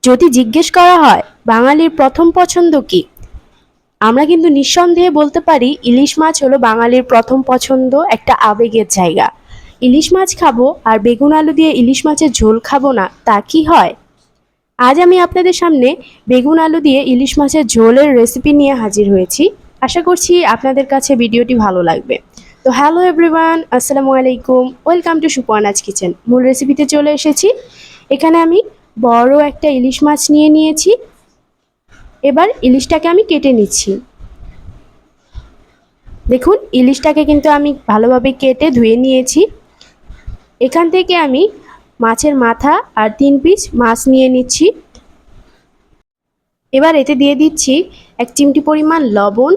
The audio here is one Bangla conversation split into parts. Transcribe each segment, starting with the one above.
যদি জিজ্ঞেস করা হয় বাঙালির প্রথম পছন্দ কি, আমরা কিন্তু নিঃসন্দেহে বলতে পারি ইলিশ মাছ হলো বাঙালির প্রথম পছন্দ, একটা আবেগের জায়গা। ইলিশ মাছ খাবো আর বেগুন আলু দিয়ে ইলিশ মাছের ঝোল খাবো না, তা কি হয়? আজ আমি আপনাদের সামনে বেগুন আলু দিয়ে ইলিশ মাছের ঝোলের রেসিপি নিয়ে হাজির হয়েছি। আশা করছি আপনাদের কাছে ভিডিওটি ভালো লাগবে। তো হ্যালো এভরিওয়ান, আসসালামু আলাইকুম, ওয়েলকাম টু সুপর্ণাজ কিচেন। মূল রেসিপিতে চলে এসেছি। এখানে আমি বড় একটা ইলিশ মাছ নিয়ে নিয়েছি। এবার ইলিশটাকে আমি কেটে নিচ্ছি। দেখুন, ইলিশটাকে কিন্তু আমি ভালোভাবে কেটে ধুয়ে নিয়েছি। এখান থেকে আমি মাছের মাথা আর 3 পিস মাছ নিয়ে নিচ্ছি। এবার এতে দিয়ে দিচ্ছি 1 চিমটি পরিমাণ লবণ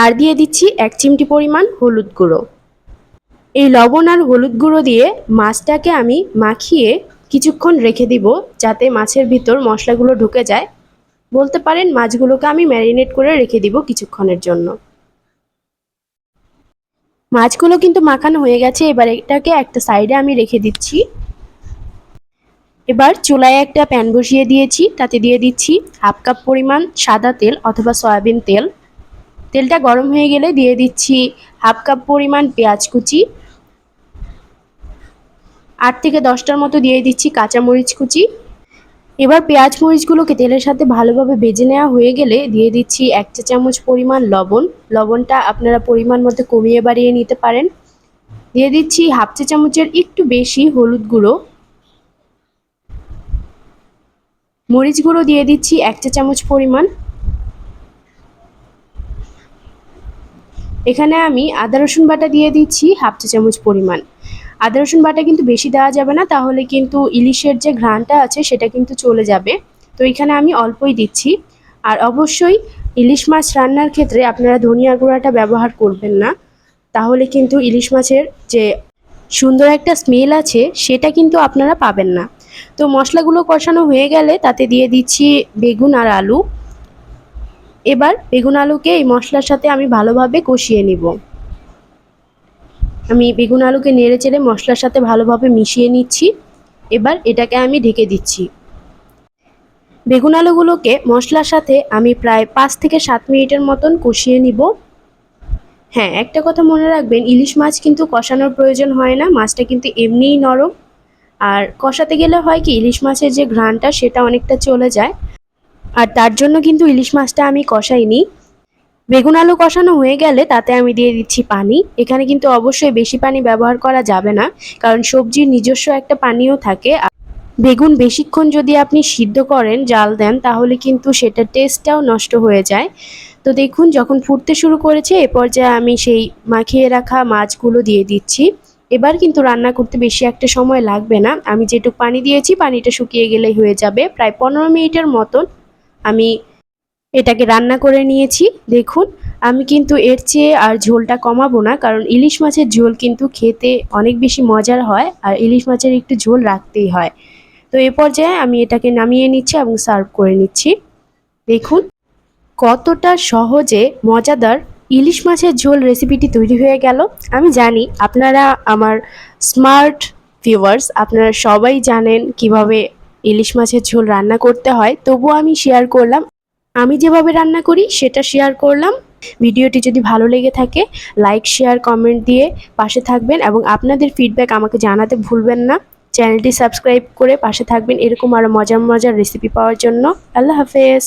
আর দিয়ে দিচ্ছি 1 চিমটি পরিমাণ হলুদ গুঁড়ো। এই লবণ আর হলুদ গুঁড়ো দিয়ে মাছটাকে আমি মাখিয়ে কিছুক্ষণ রেখে দিব, যাতে মাছের ভিতর মশলাগুলো ঢুকে যায়। বলতে পারেন মাছগুলোকে আমি ম্যারিনেট করে রেখে দিব কিছুক্ষণের জন্য। মাছগুলো কিন্তু মাখানো হয়ে গেছে। এবার এটাকে একটা সাইডে আমি রেখে দিচ্ছি। এবার চুলায় একটা প্যান বসিয়ে দিয়েছি, তাতে দিয়ে দিচ্ছি 1/2 কাপ পরিমাণ সাদা তেল অথবা সয়াবিন তেল। তেলটা গরম হয়ে গেলে দিয়ে দিচ্ছি 1/2 কাপ পরিমাণ পেঁয়াজ কুচি, 8 থেকে 10টার মতো দিয়ে দিচ্ছি কাঁচামরিচ কুচি। এবার পেঁয়াজ মরিচগুলোকে তেলের সাথে ভালোভাবে ভেজে নেওয়া হয়ে গেলে দিয়ে দিচ্ছি 1 চা চামচ পরিমাণ লবণ। লবণটা আপনারা পরিমাণ মতো কমিয়ে বাড়িয়ে নিতে পারেন। দিয়ে দিচ্ছি 1/2 চা চামচের একটু বেশি হলুদ গুঁড়ো। মরিচ গুঁড়ো দিয়ে দিচ্ছি 1 চা চামচ পরিমাণ। এখানে আমি আদা রসুন বাটা দিয়ে দিচ্ছি 1/2 চা চামচ পরিমাণ। আদা রসুন বাটা কিন্তু বেশি দেওয়া যাবে না, তাহলে কিন্তু ইলিশের যে ঘ্রাণটা আছে সেটা কিন্তু চলে যাবে। তো এখানে আমি অল্পই দিচ্ছি। আর অবশ্যই ইলিশ মাছ রান্নার ক্ষেত্রে আপনারা ধনিয়া গুঁড়াটা ব্যবহার করবেন না, তাহলে কিন্তু ইলিশ মাছের যে সুন্দর একটা স্মেল আছে সেটা কিন্তু আপনারা পাবেন না। তো মশলাগুলো কষানো হয়ে গেলে তাতে দিয়ে দিচ্ছি বেগুন আর আলু। এবার বেগুন আলুকে এই মশলার সাথে আমি ভালোভাবে কষিয়ে নিব। আমি বেগুন আলুকে নেড়ে চেড়ে মশলার সাথে ভালোভাবে মিশিয়ে নিচ্ছি। এবার এটাকে আমি ঢেকে দিচ্ছি। বেগুন আলুগুলোকে মশলার সাথে আমি প্রায় 5 থেকে 7 মিনিটের মতন কষিয়ে নিব। হ্যাঁ, একটা কথা মনে রাখবেন, ইলিশ মাছ কিন্তু কষানোর প্রয়োজন হয় না, মাছটা কিন্তু এমনিই নরম। আর কষাতে গেলে হয় কি, ইলিশ মাছের যে ঘ্রাণটা সেটা অনেকটা চলে যায়। আর তার জন্য কিন্তু ইলিশ মাছটা আমি কষাইনি। বেগুন আলু কষানো হয়ে গেলে তাতে আমি দিয়ে দিচ্ছি পানি। এখানে কিন্তু অবশ্যই বেশি পানি ব্যবহার করা যাবে না, কারণ সবজির নিজস্ব একটা পানিও থাকে। বেগুন বেশিক্ষণ যদি আপনি সিদ্ধ করেন, জাল দেন, তাহলে কিন্তু সেটার টেস্টটাও নষ্ট হয়ে যায়। তো দেখুন, যখন ফুটতে শুরু করেছে এ পর্যায়ে আমি সেই মাখিয়ে রাখা মাছগুলো দিয়ে দিচ্ছি। এবার কিন্তু রান্না করতে বেশি একটা সময় লাগবে না। আমি যেটুকু পানি দিয়েছি পানিটা শুকিয়ে গেলেই হয়ে যাবে। প্রায় 15 মিনিটের মতন আমি এটাকে রান্না করে নিয়েছি। দেখুন, আমি কিন্তু এর চেয়ে আর ঝোলটা কমাবো না, কারণ ইলিশ মাছের ঝোল কিন্তু খেতে অনেক বেশি মজার হয়, আর ইলিশ মাছের একটু ঝোল রাখতেই হয়। তো এ পর্যায়ে আমি এটাকে নামিয়ে নিচ্ছি এবং সার্ভ করে নিচ্ছি। দেখুন কতটা সহজে মজাদার ইলিশ মাছের ঝোল রেসিপিটি তৈরি হয়ে গেল। আমি জানি আপনারা আমার স্মার্ট ভিউয়ার্স, আপনারা সবাই জানেন কিভাবে ইলিশ মাছের ঝোল রান্না করতে হয়, তবুও আমি শেয়ার করলাম। আমি যেভাবে রান্না করি সেটা শেয়ার করলাম। ভিডিওটি যদি ভালো লেগে থাকে, লাইক শেয়ার কমেন্ট দিয়ে পাশে থাকবেন এবং আপনাদের ফিডব্যাক আমাকে জানাতে ভুলবেন না। চ্যানেলটি সাবস্ক্রাইব করে পাশে থাকবেন এরকম আরও মজার মজার রেসিপি পাওয়ার জন্য। আল্লাহ হাফেজ।